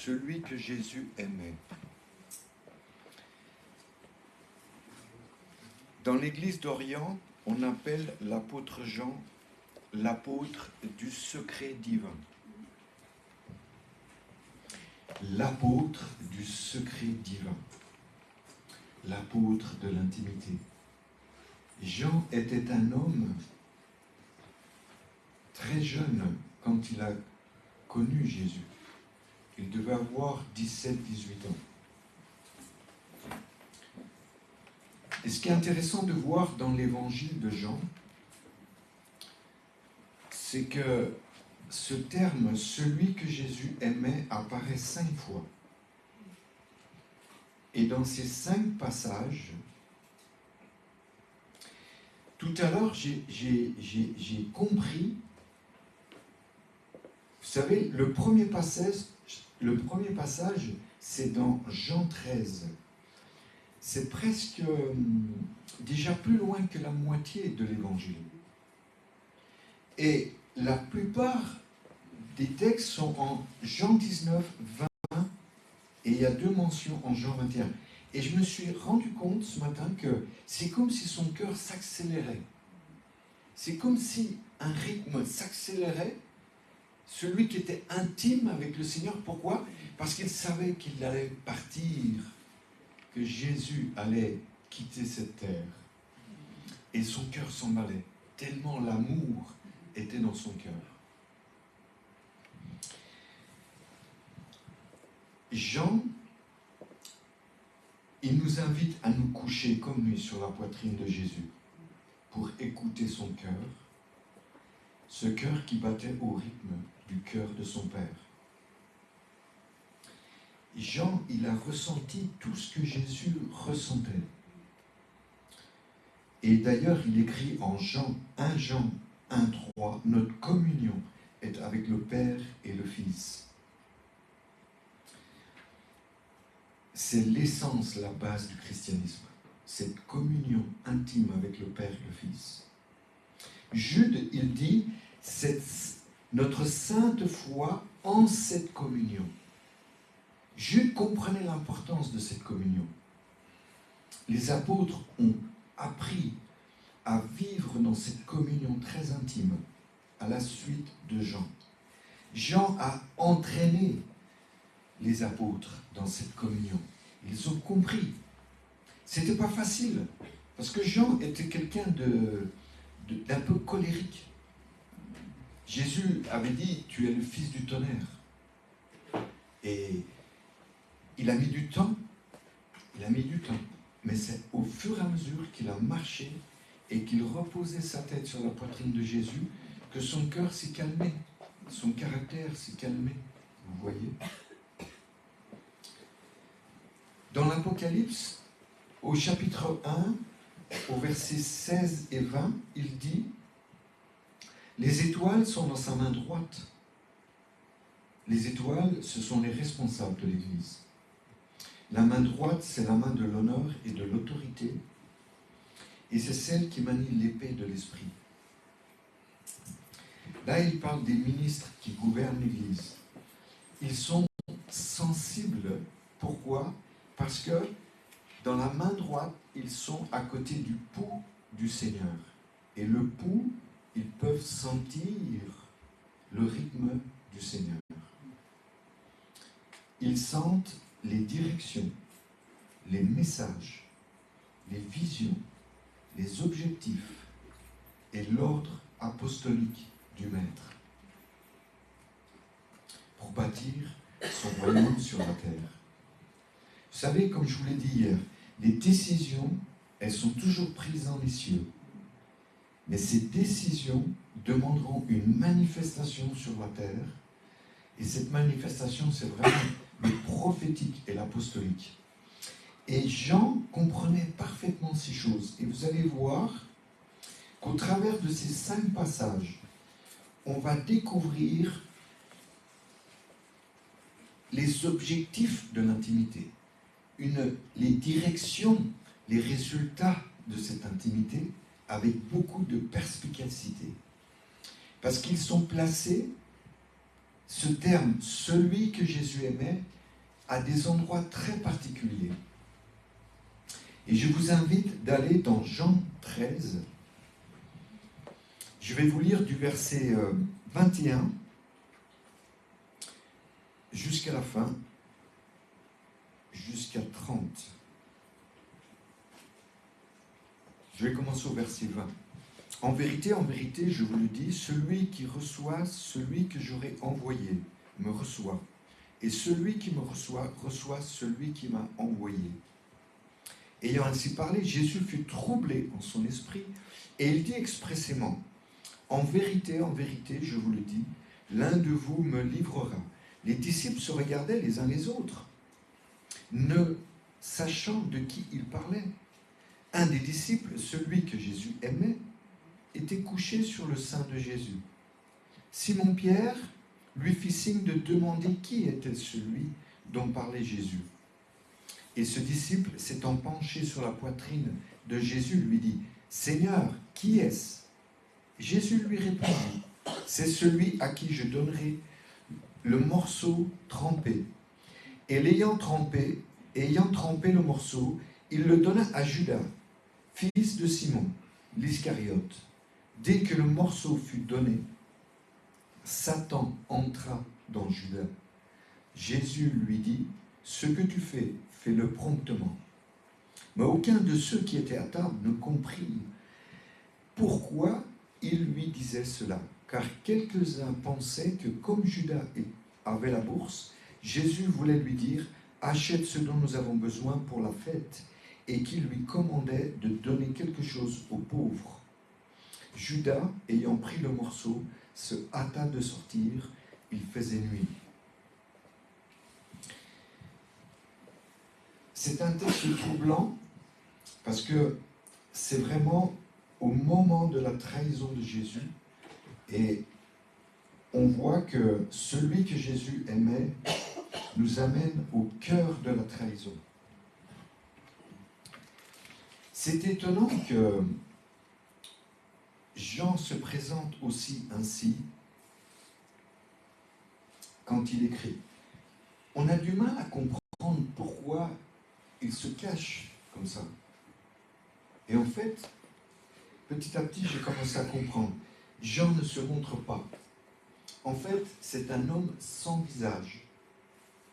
celui que Jésus aimait. Dans l'Église d'Orient, on appelle l'apôtre Jean l'apôtre du secret divin. L'apôtre du secret divin. L'apôtre de l'intimité. Jean était un homme très jeune quand il a connu Jésus. Il devait avoir 17-18 ans. Et ce qui est intéressant de voir dans l'évangile de Jean, c'est que ce terme, celui que Jésus aimait, apparaît 5 fois. Et dans ces 5 passages, tout à l'heure, j'ai compris, vous savez, le premier passage, c'est dans Jean 13. C'est presque déjà plus loin que la moitié de l'évangile. Et la plupart des textes sont en Jean 19, 20, et il y a 2 mentions en Jean 21. Et je me suis rendu compte ce matin que c'est comme si son cœur s'accélérait. C'est comme si un rythme s'accélérait. Celui qui était intime avec le Seigneur, pourquoi? Parce qu'il savait qu'il allait partir, que Jésus allait quitter cette terre. Et son cœur s'emballait, tellement l'amour était dans son cœur. Jean, il nous invite à nous coucher comme lui sur la poitrine de Jésus pour écouter son cœur, ce cœur qui battait au rythme du cœur de son Père. Jean, il a ressenti tout ce que Jésus ressentait. Et d'ailleurs, il écrit en Jean 1:3, notre communion est avec le Père et le Fils. C'est l'essence, la base du christianisme. Cette communion intime avec le Père et le Fils. Jude, il dit, notre sainte foi en cette communion. Jude comprenait l'importance de cette communion. Les apôtres ont appris à vivre dans cette communion très intime à la suite de Jean. Jean a entraîné les apôtres dans cette communion. Ils ont compris. C'était pas facile, parce que Jean était quelqu'un d'un peu colérique. Jésus avait dit, tu es le fils du tonnerre. Et il a mis du temps, mais c'est au fur et à mesure qu'il a marché et qu'il reposait sa tête sur la poitrine de Jésus que son cœur s'est calmé, son caractère s'est calmé. Vous voyez? Dans l'Apocalypse, au chapitre 1, au verset 16 et 20, il dit « Les étoiles sont dans sa main droite. » Les étoiles, ce sont les responsables de l'Église. La main droite, c'est la main de l'honneur et de l'autorité, et c'est celle qui manie l'épée de l'esprit. Là, il parle des ministres qui gouvernent l'Église. Ils sont sensibles. Pourquoi? Parce que dans la main droite, ils sont à côté du pouls du Seigneur. Et le pouls, ils peuvent sentir le rythme du Seigneur. Ils sentent les directions, les messages, les visions, les objectifs et l'ordre apostolique du Maître pour bâtir son royaume sur la terre. Vous savez, comme je vous l'ai dit hier, les décisions, elles sont toujours prises dans les cieux. Mais ces décisions demanderont une manifestation sur la terre. Et cette manifestation, c'est vraiment le prophétique et l'apostolique. Et Jean comprenait parfaitement ces choses. Et vous allez voir qu'au travers de ces 5 passages, on va découvrir les objectifs de l'intimité, les directions, les résultats de cette intimité avec beaucoup de perspicacité. Parce qu'ils sont placés ce terme, celui que Jésus aimait, a des endroits très particuliers. Et je vous invite d'aller dans Jean 13. Je vais vous lire du verset 21 jusqu'à la fin, jusqu'à 30. Je vais commencer au verset 20. En vérité, je vous le dis, celui qui reçoit celui que j'aurai envoyé me reçoit. Et celui qui me reçoit, reçoit celui qui m'a envoyé. Ayant ainsi parlé, Jésus fut troublé en son esprit, et il dit expressément, en vérité, je vous le dis, l'un de vous me livrera. Les disciples se regardaient les uns les autres, ne sachant de qui il parlait. Un des disciples, celui que Jésus aimait, était couché sur le sein de Jésus. Simon-Pierre lui fit signe de demander qui était celui dont parlait Jésus. Et ce disciple, s'étant penché sur la poitrine de Jésus, lui dit, « Seigneur, qui est-ce » Jésus lui répondit, « C'est celui à qui je donnerai le morceau trempé. » Et ayant trempé le morceau, il le donna à Judas, fils de Simon, l'Iscariote. Dès que le morceau fut donné, Satan entra dans Judas. Jésus lui dit, « Ce que tu fais, fais-le promptement. » Mais aucun de ceux qui étaient à table ne comprit pourquoi il lui disait cela. Car quelques-uns pensaient que comme Judas avait la bourse, Jésus voulait lui dire, « Achète ce dont nous avons besoin pour la fête. » Et qu'il lui commandait de donner quelque chose aux pauvres. Judas, ayant pris le morceau, se hâta de sortir. Il faisait nuit. C'est un texte troublant parce que c'est vraiment au moment de la trahison de Jésus et on voit que celui que Jésus aimait nous amène au cœur de la trahison. C'est étonnant que Jean se présente aussi ainsi quand il écrit. On a du mal à comprendre pourquoi il se cache comme ça. Et en fait, petit à petit, j'ai commencé à comprendre. Jean ne se montre pas. En fait, c'est un homme sans visage,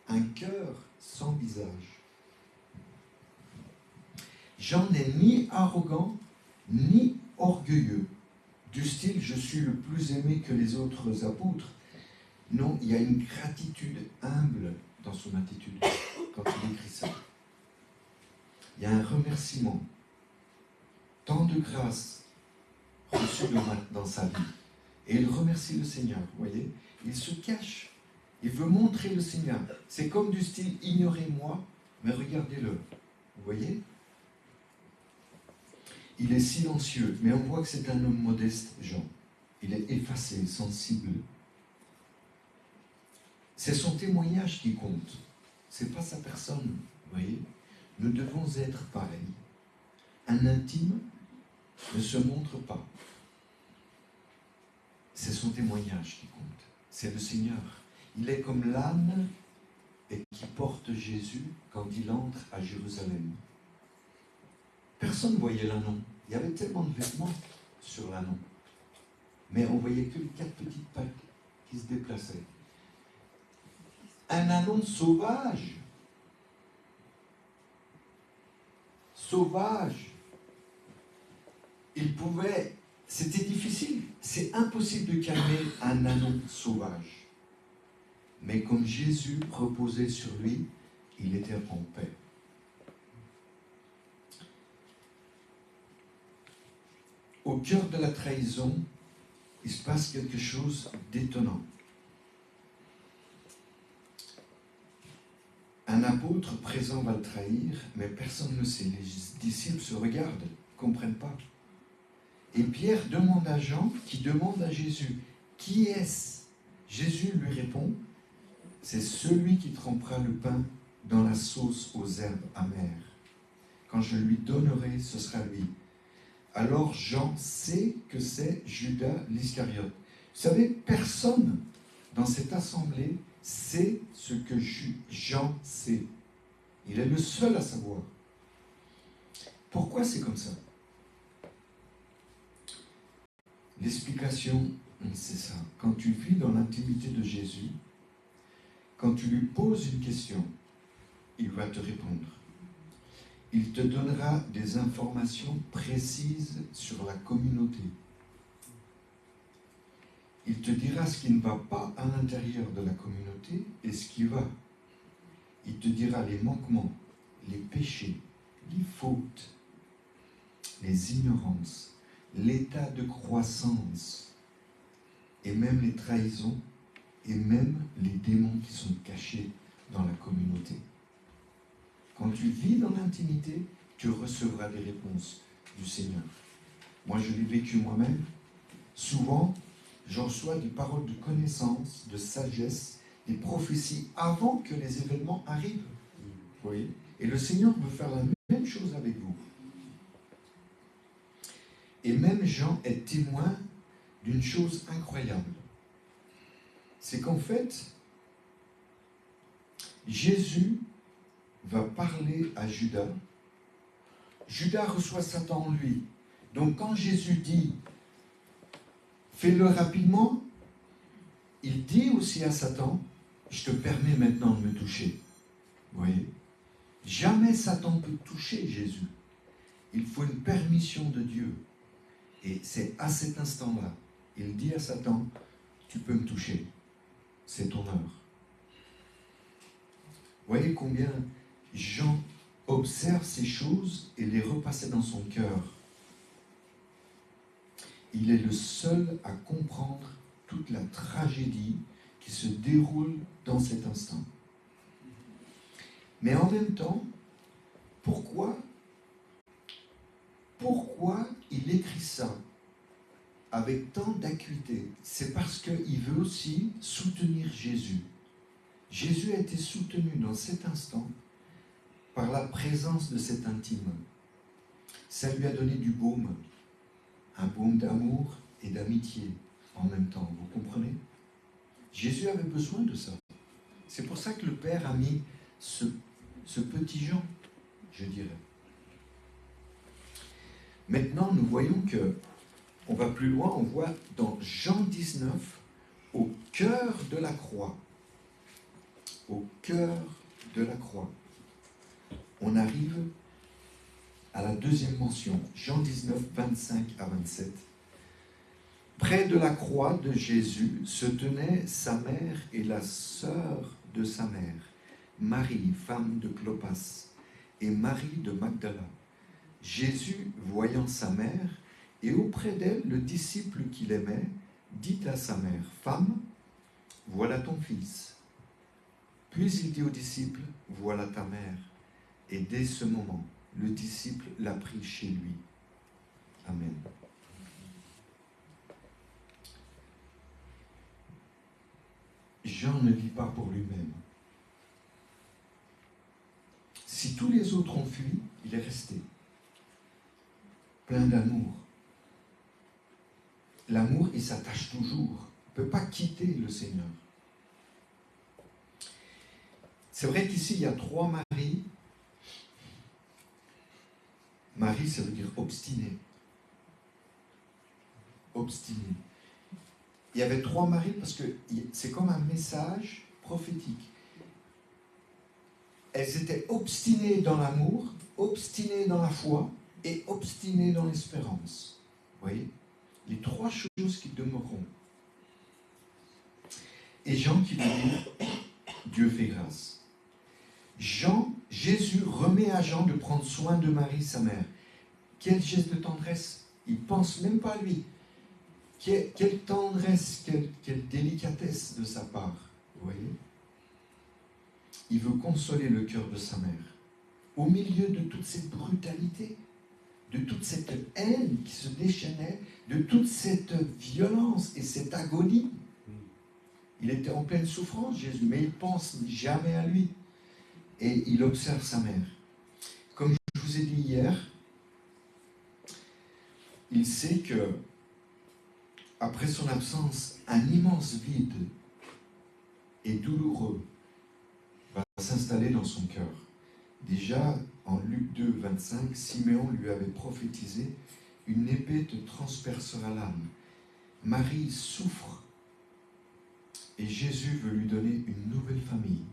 un cœur sans visage. Jean n'est ni arrogant, ni orgueilleux, du style « je suis le plus aimé que les autres apôtres ». Non, il y a une gratitude humble dans son attitude quand il écrit ça. Il y a un remerciement, tant de grâce reçue dans sa vie. Et il remercie le Seigneur, vous voyez. Il se cache, il veut montrer le Seigneur. C'est comme du style « ignorez-moi, mais regardez-le ». Vous voyez ? Il est silencieux, mais on voit que c'est un homme modeste, Jean. Il est effacé, sensible. C'est son témoignage qui compte. Ce n'est pas sa personne, vous voyez. Nous devons être pareils. Un intime ne se montre pas. C'est son témoignage qui compte. C'est le Seigneur. Il est comme l'âne qui porte Jésus quand il entre à Jérusalem. Personne ne voyait l'ânon. Il y avait tellement de vêtements sur l'ânon. Mais on voyait que les 4 petites pattes qui se déplaçaient. Un ânon sauvage. Sauvage. Il pouvait... C'était difficile. C'est impossible de calmer un ânon sauvage. Mais comme Jésus reposait sur lui, il était en paix. Au cœur de la trahison, il se passe quelque chose d'étonnant. Un apôtre présent va le trahir, mais personne ne sait. Les disciples se regardent, ne comprennent pas. Et Pierre demande à Jean, qui demande à Jésus, « Qui est-ce » Jésus lui répond, « C'est celui qui trempera le pain dans la sauce aux herbes amères. Quand je lui donnerai, ce sera lui. » Alors Jean sait que c'est Judas l'Iscariote. Vous savez, personne dans cette assemblée sait ce que Jean sait. Il est le seul à savoir. Pourquoi c'est comme ça? L'explication, c'est ça. Quand tu vis dans l'intimité de Jésus, quand tu lui poses une question, il va te répondre. Il te donnera des informations précises sur la communauté. Il te dira ce qui ne va pas à l'intérieur de la communauté et ce qui va. Il te dira les manquements, les péchés, les fautes, les ignorances, l'état de croissance, et même les trahisons, et même les démons qui sont cachés dans la communauté. Quand tu vis dans l'intimité, tu recevras des réponses du Seigneur. Moi, je l'ai vécu moi-même. Souvent, je reçois des paroles de connaissance, de sagesse, des prophéties avant que les événements arrivent. Vous voyez? Et le Seigneur veut faire la même chose avec vous. Et même Jean est témoin d'une chose incroyable. C'est qu'en fait, Jésus va parler à Judas. Judas reçoit Satan en lui. Donc quand Jésus dit « fais-le rapidement », il dit aussi à Satan « je te permets maintenant de me toucher ». Vous voyez? Jamais Satan peut toucher Jésus. Il faut une permission de Dieu. Et c'est à cet instant-là, il dit à Satan « tu peux me toucher, c'est ton heure ». Voyez combien Jean observe ces choses et les repassait dans son cœur. Il est le seul à comprendre toute la tragédie qui se déroule dans cet instant. Mais en même temps, pourquoi il écrit ça avec tant d'acuité? C'est parce qu'il veut aussi soutenir Jésus. Jésus a été soutenu dans cet instant par la présence de cet intime. Ça lui a donné du baume, un baume d'amour et d'amitié en même temps, vous comprenez? Jésus avait besoin de ça. C'est pour ça que le Père a mis ce petit Jean, je dirais. Maintenant, nous voyons que, on va plus loin, on voit dans Jean 19, au cœur de la croix, au cœur de la croix, on arrive à la deuxième mention, Jean 19, 25 à 27. Près de la croix de Jésus se tenaient sa mère et la sœur de sa mère, Marie, femme de Clopas, et Marie de Magdala. Jésus, voyant sa mère, et auprès d'elle le disciple qu'il aimait, dit à sa mère, « Femme, voilà ton fils. » Puis il dit au disciple, « Voilà ta mère. » Et dès ce moment, le disciple l'a pris chez lui. Amen. Jean ne vit pas pour lui-même. Si tous les autres ont fui, il est resté. Plein d'amour. L'amour, il s'attache toujours. Il ne peut pas quitter le Seigneur. C'est vrai qu'ici, il y a 3 maris. Marie, ça veut dire obstiné. Obstiné. Il y avait 3 maris parce que c'est comme un message prophétique. Elles étaient obstinées dans l'amour, obstinées dans la foi et obstinées dans l'espérance. Vous voyez? Les 3 choses qui demeureront. Et Jean qui veut dire Dieu fait grâce. Jésus remet à Jean de prendre soin de Marie, sa mère. Quel geste de tendresse. Il ne pense même pas à lui. Quelle tendresse, quelle délicatesse de sa part. Vous voyez? Il veut consoler le cœur de sa mère. Au milieu de toute cette brutalité, de toute cette haine qui se déchaînait, de toute cette violence et cette agonie. Il était en pleine souffrance, Jésus, mais il ne pense jamais à lui. Et il observe sa mère. Comme je vous ai dit hier, il sait que, après son absence, un immense vide et douloureux va s'installer dans son cœur. Déjà, en Luc 2, 25, Siméon lui avait prophétisé « Une épée te transpercera l'âme ». Marie souffre et Jésus veut lui donner une nouvelle famille.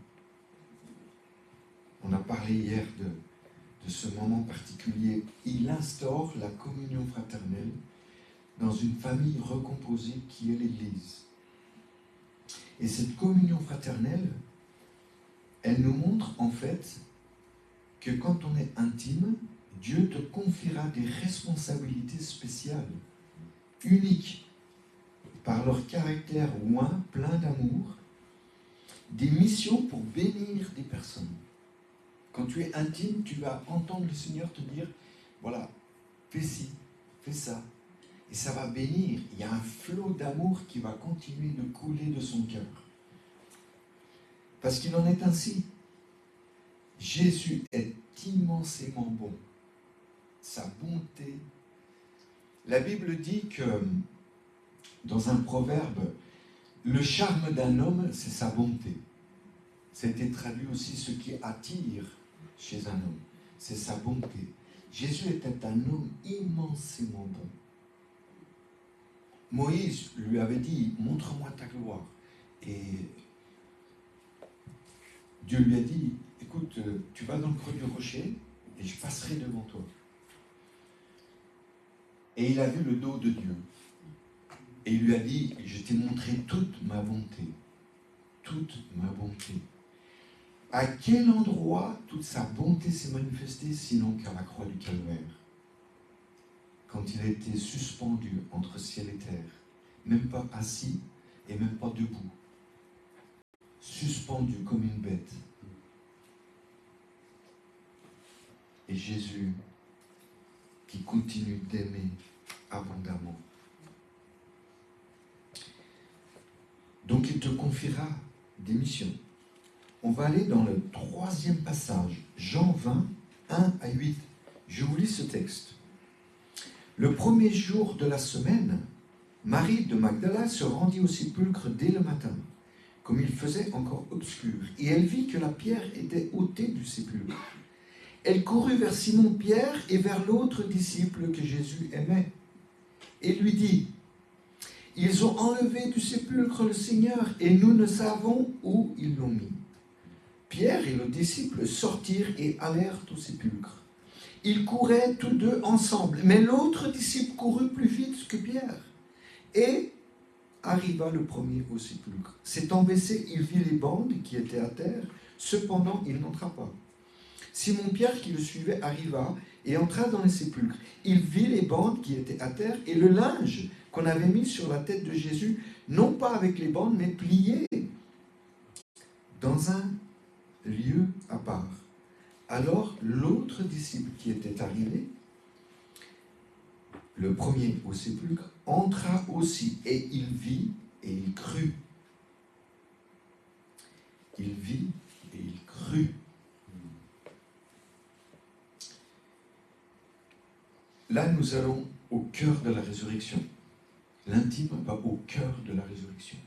On a parlé hier de ce moment particulier. Il instaure la communion fraternelle dans une famille recomposée qui est l'Église. Et cette communion fraternelle, elle nous montre en fait que quand on est intime, Dieu te confiera des responsabilités spéciales, uniques, par leur caractère oint, plein d'amour, des missions pour bénir des personnes. Quand tu es intime, tu vas entendre le Seigneur te dire, voilà, fais ci, fais ça. Et ça va bénir. Il y a un flot d'amour qui va continuer de couler de son cœur. Parce qu'il en est ainsi. Jésus est immensément bon. Sa bonté. La Bible dit que, dans un proverbe, le charme d'un homme, c'est sa bonté. C'était traduit aussi ce qui attire chez un homme. C'est sa bonté. Jésus était un homme immensément bon. Moïse lui avait dit, montre-moi ta gloire. Et Dieu lui a dit, écoute, tu vas dans le creux du rocher et je passerai devant toi. Et il a vu le dos de Dieu. Et il lui a dit, je t'ai montré toute ma bonté. Toute ma bonté. À quel endroit toute sa bonté s'est manifestée, sinon qu'à la croix du Calvaire, quand il a été suspendu entre ciel et terre, même pas assis et même pas debout, suspendu comme une bête. Et Jésus qui continue d'aimer abondamment. Donc il te confiera des missions. On va aller dans le troisième passage, Jean 20, 1 à 8. Je vous lis ce texte. Le premier jour de la semaine, Marie de Magdala se rendit au sépulcre dès le matin, comme il faisait encore obscur, et elle vit que la pierre était ôtée du sépulcre. Elle courut vers Simon-Pierre et vers l'autre disciple que Jésus aimait, et lui dit, « Ils ont enlevé du sépulcre le Seigneur, et nous ne savons où ils l'ont mis. » Pierre et le disciple sortirent et allèrent au sépulcre. Ils couraient tous deux ensemble, mais l'autre disciple courut plus vite que Pierre et arriva le premier au sépulcre. S'étant baissé, il vit les bandes qui étaient à terre, cependant il n'entra pas. Simon-Pierre qui le suivait arriva et entra dans le sépulcre. Il vit les bandes qui étaient à terre et le linge qu'on avait mis sur la tête de Jésus, non pas avec les bandes, mais plié dans un lieu à part. Alors l'autre disciple qui était arrivé, le premier au sépulcre, entra aussi et il vit et il crut. Il vit et il crut. Là, nous allons au cœur de la résurrection. L'intime va au cœur de la résurrection.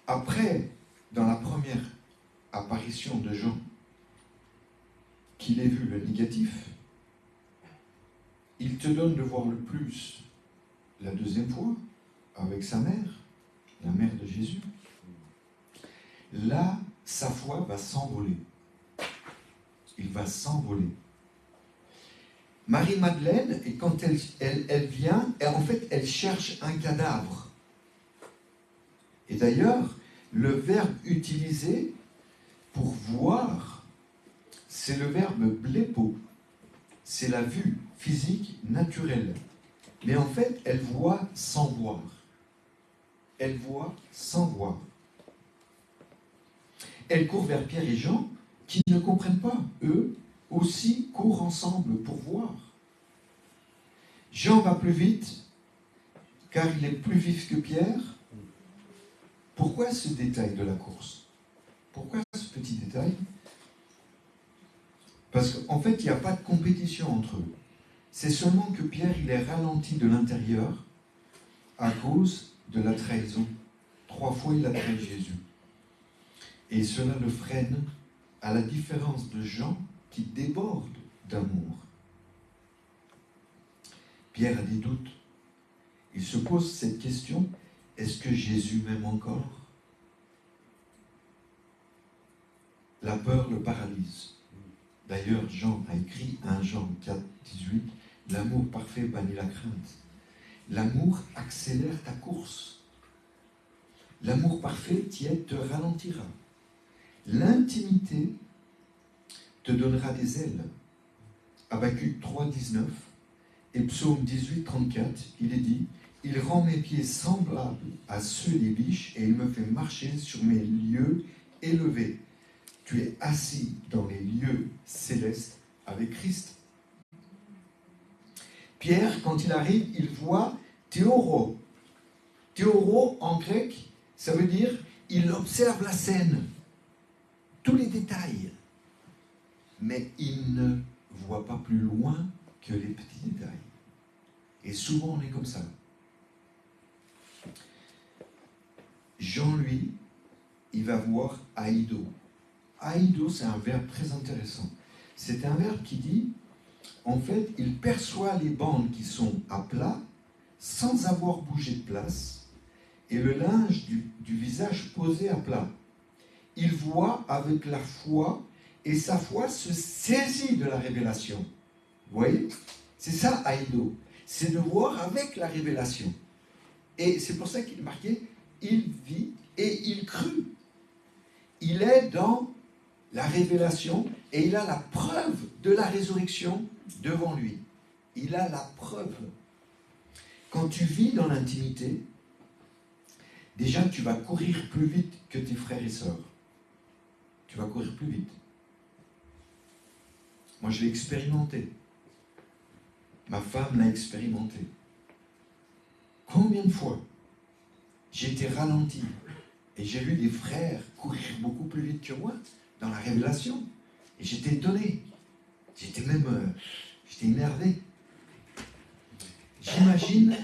Après, dans la première apparition de Jean, qu'il ait vu le négatif, il te donne de voir le plus la deuxième fois avec sa mère, la mère de Jésus. Là, sa foi va s'envoler. Il va s'envoler. Marie-Madeleine, et quand elle vient, en fait, elle cherche un cadavre. Et d'ailleurs, le verbe utilisé pour voir, c'est le verbe blépo. C'est la vue physique naturelle. Mais en fait, elle voit sans voir. Elle voit sans voir. Elle court vers Pierre et Jean, qui ne comprennent pas. Eux aussi courent ensemble pour voir. Jean va plus vite, car il est plus vif que Pierre. Pourquoi ce détail de la course? Pourquoi ce petit détail? Parce qu'en fait, il n'y a pas de compétition entre eux. C'est seulement que Pierre, il est ralenti de l'intérieur à cause de la trahison 3 fois il a trahi Jésus. Et cela le freine, à la différence de Jean qui déborde d'amour. Pierre a des doutes. Il se pose cette question, est-ce que Jésus m'aime encore? La peur le paralyse. D'ailleurs, Jean a écrit 1 Jean 4, 18, l'amour parfait bannit la crainte. L'amour accélère ta course. L'amour parfait te ralentira. L'intimité te donnera des ailes. Habakkuk 3, 19 et Psaume 18, 34, il est dit, il rend mes pieds semblables à ceux des biches et il me fait marcher sur mes lieux élevés. Tu es assis dans les lieux célestes avec Christ. Pierre, quand il arrive, il voit théoro. Théoro, en grec, ça veut dire, il observe la scène, tous les détails, mais il ne voit pas plus loin que les petits détails. Et souvent, on est comme ça. Jean, lui, il va voir aido. Aido, c'est un verbe très intéressant. C'est un verbe qui dit, en fait, il perçoit les bandes qui sont à plat, sans avoir bougé de place, et le linge du visage posé à plat. Il voit avec la foi, et sa foi se saisit de la révélation. Vous voyez? C'est ça, aido. C'est de voir avec la révélation. Et c'est pour ça qu'il est marqué, il vit et il crut. Il est dans la révélation et il a la preuve de la résurrection devant lui. Il a la preuve. Quand tu vis dans l'intimité, déjà tu vas courir plus vite que tes frères et sœurs. Tu vas courir plus vite. Moi je l'ai expérimenté. Ma femme l'a expérimenté. Combien de fois j'ai été ralenti et j'ai vu des frères courir beaucoup plus vite que moi dans la révélation. Et j'étais étonné. J'étais énervé. J'imagine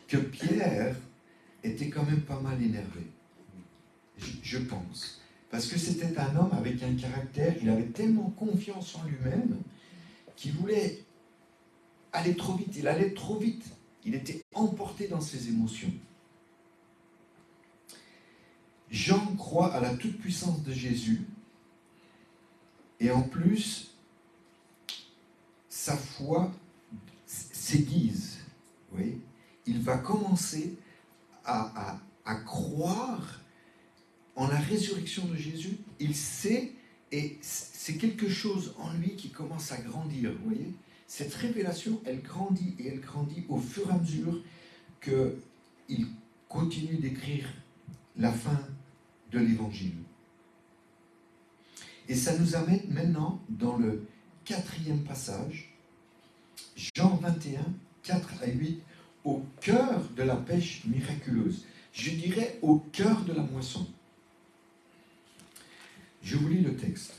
que Pierre était quand même pas mal énervé. Je pense. Parce que c'était un homme avec un caractère, il avait tellement confiance en lui-même qu'il voulait aller trop vite. Il allait trop vite. Il était emporté dans ses émotions. Jean croit à la toute-puissance de Jésus et en plus, sa foi s'aiguise. Oui. Il va commencer à croire en la résurrection de Jésus. Il sait, et c'est quelque chose en lui qui commence à grandir. Vous voyez, cette révélation, elle grandit et elle grandit au fur et à mesure qu'il continue d'écrire la fin de l'Évangile. Et ça nous amène maintenant dans le 4e passage, Jean 21, 4 à 8, au cœur de la pêche miraculeuse. Je dirais au cœur de la moisson. Je vous lis le texte.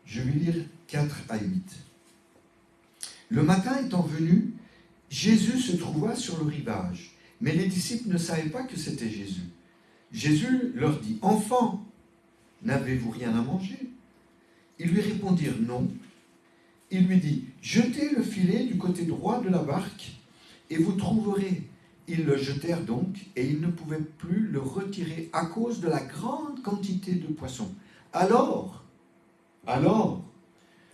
Je vais lire 4 à 8. Le matin étant venu, Jésus se trouva sur le rivage, mais les disciples ne savaient pas que c'était Jésus. Jésus leur dit, « Enfants, n'avez-vous rien à manger ?» Ils lui répondirent, « Non. » Il lui dit, « Jetez le filet du côté droit de la barque, et vous trouverez. » Ils le jetèrent donc, et ils ne pouvaient plus le retirer à cause de la grande quantité de poissons. Alors,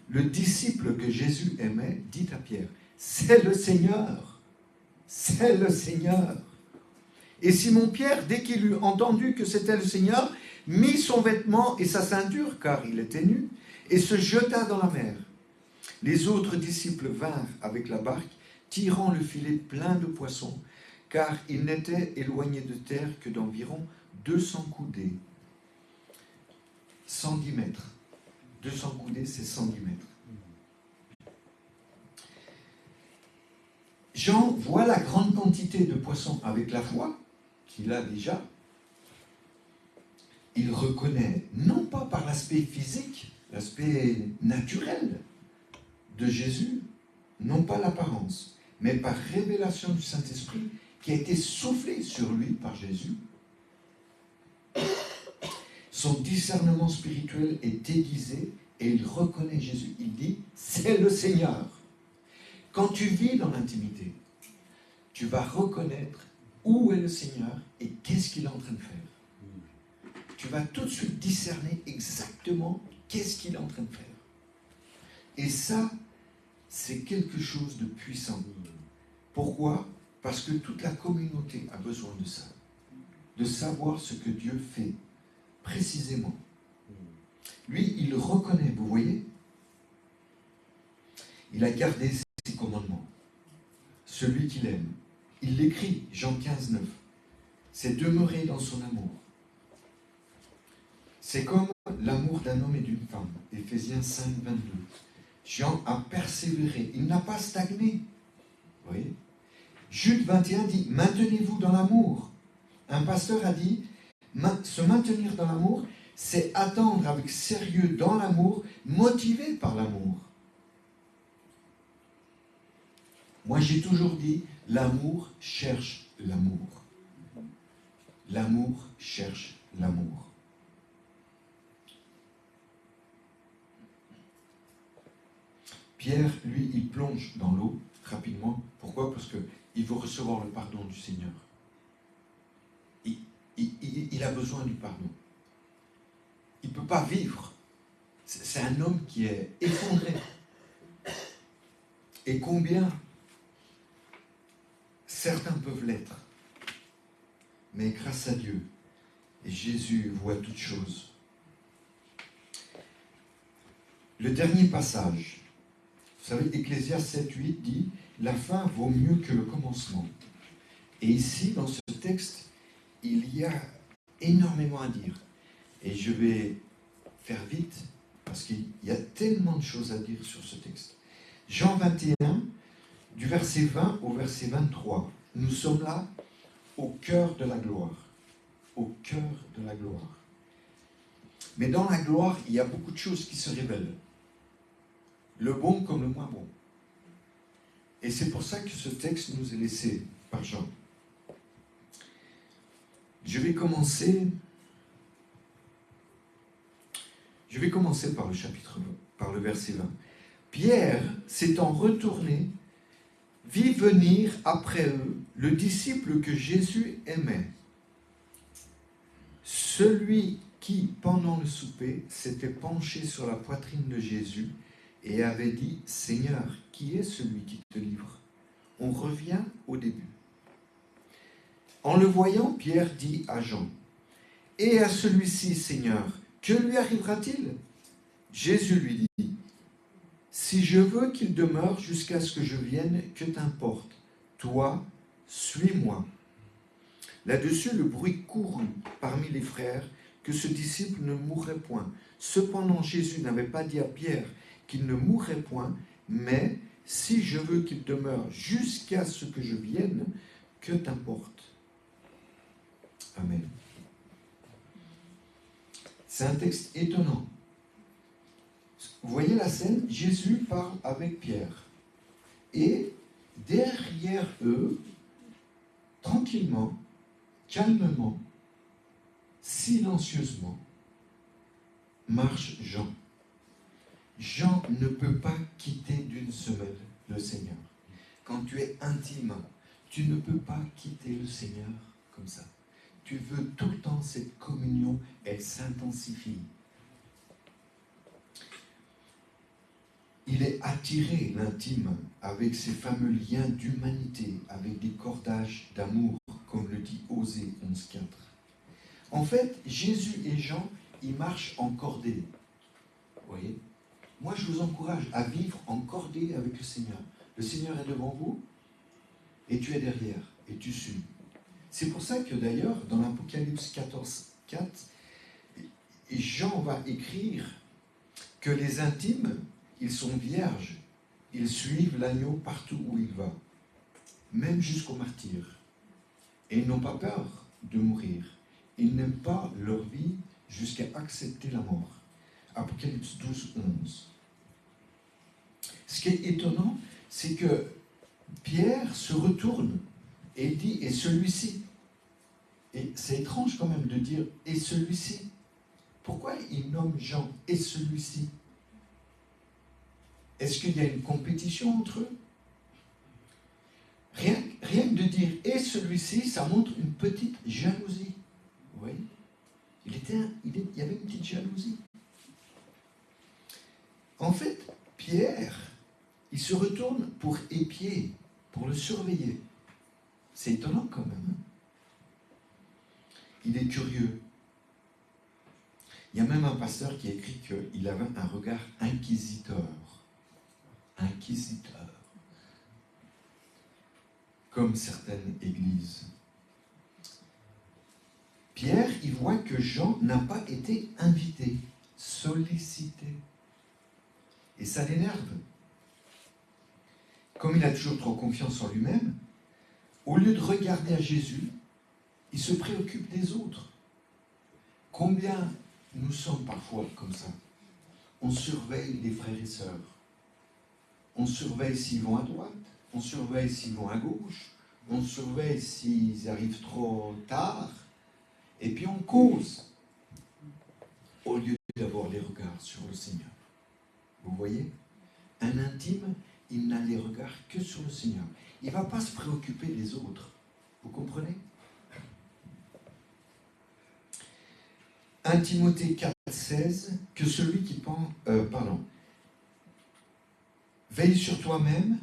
le disciple que Jésus aimait dit à Pierre, « C'est le Seigneur, c'est le Seigneur. » Et Simon-Pierre, dès qu'il eut entendu que c'était le Seigneur, mit son vêtement et sa ceinture, car il était nu, et se jeta dans la mer. Les autres disciples vinrent avec la barque, tirant le filet plein de poissons, car ils n'étaient éloignés de terre que d'environ 200 coudées. 110 mètres. 200 coudées, c'est 110 mètres. Jean voit la grande quantité de poissons avec la foi qu'il a déjà. Il reconnaît, non pas par l'aspect physique, l'aspect naturel de Jésus, non pas l'apparence, mais par révélation du Saint-Esprit, qui a été soufflé sur lui par Jésus. Son discernement spirituel est aiguisé et il reconnaît Jésus. Il dit, c'est le Seigneur. Quand tu vis dans l'intimité, tu vas reconnaître où est le Seigneur et qu'est-ce qu'il est en train de faire. Tu vas tout de suite discerner exactement qu'est-ce qu'il est en train de faire. Et ça, c'est quelque chose de puissant. Pourquoi ? Parce que toute la communauté a besoin de ça. De savoir ce que Dieu fait, précisément. Lui, il reconnaît, vous voyez ? Il a gardé ses commandements. Celui qu'il aime. Il l'écrit, Jean 15, 9. C'est demeurer dans son amour. C'est comme l'amour d'un homme et d'une femme. Éphésiens 5, 22. Jean a persévéré. Il n'a pas stagné. Vous voyez ? Jude 21 dit, maintenez-vous dans l'amour. Un pasteur a dit, se maintenir dans l'amour, c'est attendre avec sérieux dans l'amour, motivé par l'amour. Moi, j'ai toujours dit, l'amour cherche l'amour. L'amour cherche l'amour. Pierre, lui, il plonge dans l'eau rapidement. Pourquoi ? Parce qu'il veut recevoir le pardon du Seigneur. Il a besoin du pardon. Il ne peut pas vivre. C'est un homme qui est effondré. Et combien certains peuvent l'être. Mais grâce à Dieu, et Jésus voit toutes choses. Le dernier passage, vous savez, Ecclésiaste 7, 8 dit « La fin vaut mieux que le commencement ». Et ici, dans ce texte, il y a énormément à dire. Et je vais faire vite, parce qu'il y a tellement de choses à dire sur ce texte. Jean 21, du verset 20 au verset 23. Nous sommes là au cœur de la gloire. Au cœur de la gloire. Mais dans la gloire, il y a beaucoup de choses qui se révèlent. Le bon comme le moins bon. Et c'est pour ça que ce texte nous est laissé par Jean. Je vais commencer par le verset 20. Pierre, s'étant retourné, vit venir après eux le disciple que Jésus aimait. Celui qui, pendant le souper, s'était penché sur la poitrine de Jésus et avait dit « Seigneur, qui est celui qui te livre ?» On revient au début. En le voyant, Pierre dit à Jean « Et à celui-ci, Seigneur, que lui arrivera-t-il ?» Jésus lui dit « Si je veux qu'il demeure jusqu'à ce que je vienne, que t'importe? Toi, suis-moi. » Là-dessus, le bruit courut parmi les frères que ce disciple ne mourrait point. Cependant, Jésus n'avait pas dit à Pierre qu'il ne mourrait point, mais « Si je veux qu'il demeure jusqu'à ce que je vienne, que t'importe? » Amen. C'est un texte étonnant. Vous voyez la scène, Jésus parle avec Pierre. Et derrière eux, tranquillement, calmement, silencieusement, marche Jean. Jean ne peut pas quitter d'une semelle le Seigneur. Quand tu es intime, tu ne peux pas quitter le Seigneur comme ça. Tu veux tout le temps cette communion, elle s'intensifie. Il est attiré, l'intime, avec ces fameux liens d'humanité, avec des cordages d'amour, comme le dit Osée 11.4. En fait, Jésus et Jean, ils marchent en cordée. Vous voyez ? Moi, je vous encourage à vivre en cordée avec le Seigneur. Le Seigneur est devant vous, et tu es derrière, et tu suis. C'est pour ça que d'ailleurs, dans l'Apocalypse 14.4, Jean va écrire que les intimes, ils sont vierges, ils suivent l'agneau partout où il va, même jusqu'au martyre. Et ils n'ont pas peur de mourir. Ils n'aiment pas leur vie jusqu'à accepter la mort. Apocalypse 12, 11. Ce qui est étonnant, c'est que Pierre se retourne Et il dit, et celui-ci. Et c'est étrange quand même de dire, et celui-ci. Pourquoi il nomme Jean, et celui-ci? Est-ce qu'il y a une compétition entre eux? Rien que de dire, et celui-ci, ça montre une petite jalousie. Vous voyez? Il y avait une petite jalousie. En fait, Pierre, il se retourne pour épier, pour le surveiller. C'est étonnant quand même. Hein? Il est curieux. Il y a même un pasteur qui a écrit qu'il avait un regard inquisiteur. Inquisiteur. Comme certaines églises. Pierre, il voit que Jean n'a pas été invité, sollicité. Et ça l'énerve. Comme il a toujours trop confiance en lui-même, au lieu de regarder à Jésus, il se préoccupe des autres. Combien nous sommes parfois comme ça? On surveille les frères et sœurs. On surveille s'ils vont à droite. On surveille s'ils vont à gauche. On surveille s'ils arrivent trop tard. Et puis on cause. Au lieu d'avoir les regards sur le Seigneur. Vous voyez? Un intime, il n'a les regards que sur le Seigneur. Il ne va pas se préoccuper des autres. Vous comprenez? 1 Timothée 4,16, que celui qui pense... Veille sur toi-même,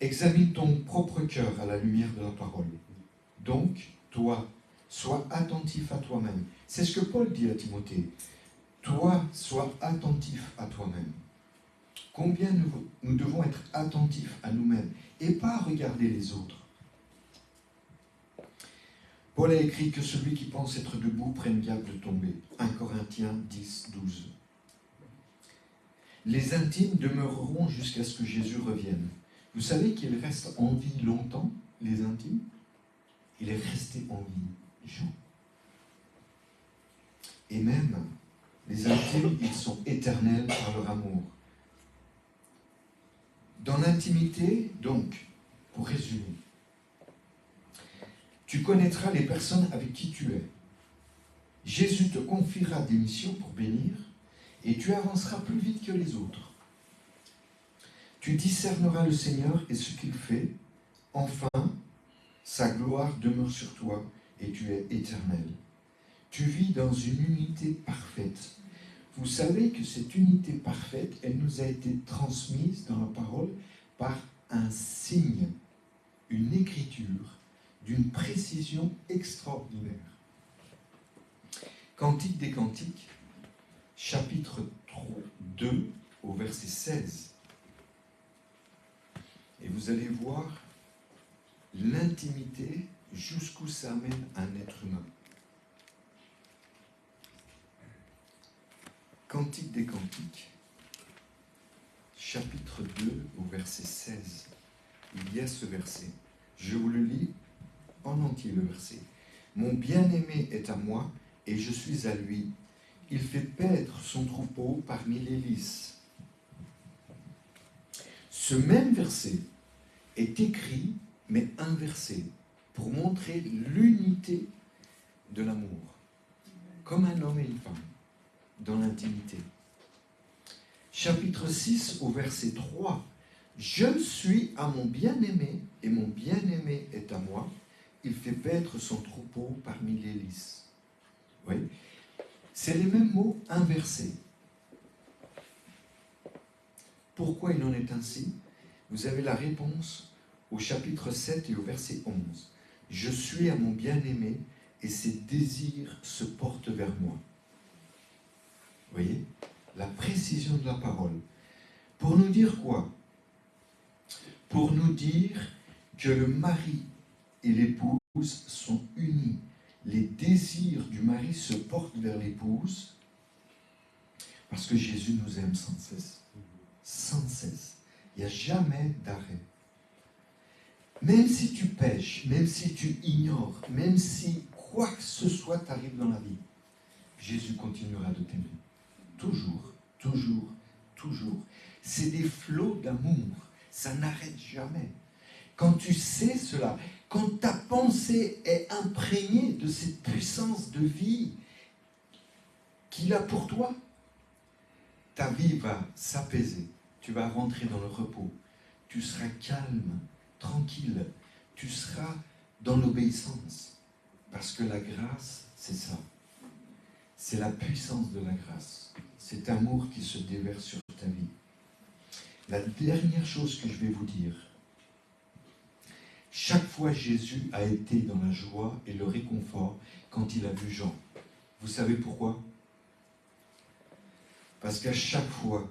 examine ton propre cœur à la lumière de la parole. Donc, toi, sois attentif à toi-même. C'est ce que Paul dit à Timothée. Toi, sois attentif à toi-même. Combien nous devons être attentifs à nous-mêmes et pas regarder les autres. Paul a écrit que celui qui pense être debout prenne garde de tomber. 1 Corinthiens 10, 12. Les intimes demeureront jusqu'à ce que Jésus revienne. Vous savez qu'il reste en vie longtemps, les intimes? Il est resté en vie, Jean. Et même, les intimes, ils sont éternels par leur amour. Dans l'intimité, donc, pour résumer, tu connaîtras les personnes avec qui tu es. Jésus te confiera des missions pour bénir et tu avanceras plus vite que les autres. Tu discerneras le Seigneur et ce qu'il fait. Enfin, sa gloire demeure sur toi et tu es éternel. Tu vis dans une unité parfaite. Vous savez que cette unité parfaite, elle nous a été transmise dans la parole par un signe, une écriture d'une précision extraordinaire. Cantique des Cantiques, chapitre 2, au verset 16. Et vous allez voir l'intimité jusqu'où ça amène un être humain. Cantique des Cantiques, chapitre 2, au verset 16. Il y a ce verset. Je vous le lis en entier, le verset. Mon bien-aimé est à moi, et je suis à lui. Il fait paître son troupeau parmi les lys. Ce même verset est écrit, mais inversé, pour montrer l'unité de l'amour, comme un homme et une femme, dans l'intimité. Chapitre 6, au verset 3. Je suis à mon bien-aimé, et mon bien-aimé est à moi. Il fait paître son troupeau parmi les lys. Oui. C'est les mêmes mots inversés. Pourquoi il en est ainsi? Vous avez la réponse au chapitre 7 et au verset 11. Je suis à mon bien-aimé et ses désirs se portent vers moi. Vous voyez? La précision de la parole. Pour nous dire quoi? Pour nous dire que le mari et l'épouse sont unis. Les désirs du mari se portent vers l'épouse parce que Jésus nous aime sans cesse. Sans cesse. Il n'y a jamais d'arrêt. Même si tu pêches, même si tu ignores, même si quoi que ce soit t'arrive dans la vie, Jésus continuera de t'aimer. Toujours, toujours, toujours. C'est des flots d'amour. Ça n'arrête jamais. quand tu sais cela, quand ta pensée est imprégnée de cette puissance de vie qu'il a pour toi, ta vie va s'apaiser. Tu vas rentrer dans le repos. Tu seras calme, tranquille. Tu seras dans l'obéissance. Parce que la grâce, c'est ça. C'est la puissance de la grâce. Cet amour qui se déverse sur ta vie. La dernière chose que je vais vous dire, chaque fois Jésus a été dans la joie et le réconfort quand il a vu Jean. Vous savez pourquoi? Parce qu'à chaque fois,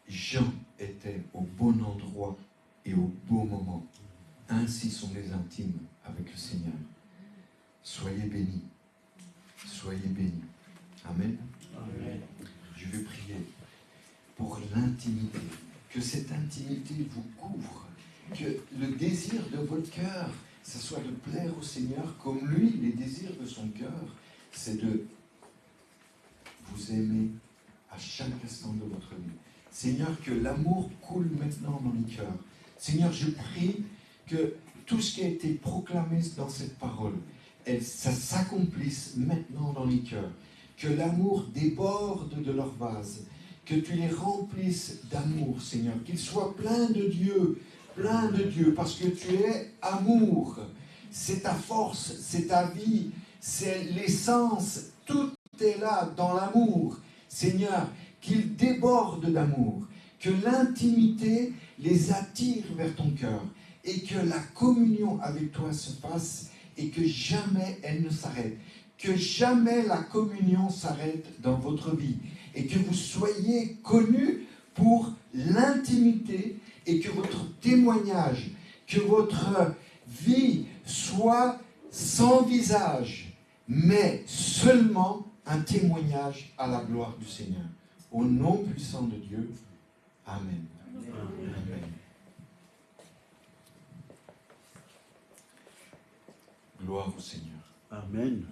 Jean était au bon endroit et au bon moment. Ainsi sont les intimes avec le Seigneur. Soyez bénis. Soyez bénis. Amen. Amen. Je vais prier pour l'intimité. Que cette intimité vous couvre. Que le désir de votre cœur, ce soit de plaire au Seigneur comme lui, les désirs de son cœur, c'est de vous aimer à chaque instant de votre vie. Seigneur, que l'amour coule maintenant dans les cœurs. Seigneur, je prie que tout ce qui a été proclamé dans cette parole, ça s'accomplisse maintenant dans les cœurs. Que l'amour déborde de leur vase. Que tu les remplisses d'amour, Seigneur. Qu'ils soient pleins de Dieu, parce que tu es amour. C'est ta force, c'est ta vie, c'est l'essence. Tout est là dans l'amour. Seigneur, qu'ils débordent d'amour. Que l'intimité les attire vers ton cœur. Et que la communion avec toi se fasse et que jamais elle ne s'arrête. Que jamais la communion s'arrête dans votre vie. Et que vous soyez connus pour l'intimité et que votre témoignage, que votre vie soit sans visage, mais seulement un témoignage à la gloire du Seigneur. Au nom puissant de Dieu, Amen. Amen. Amen. Gloire au Seigneur. Amen.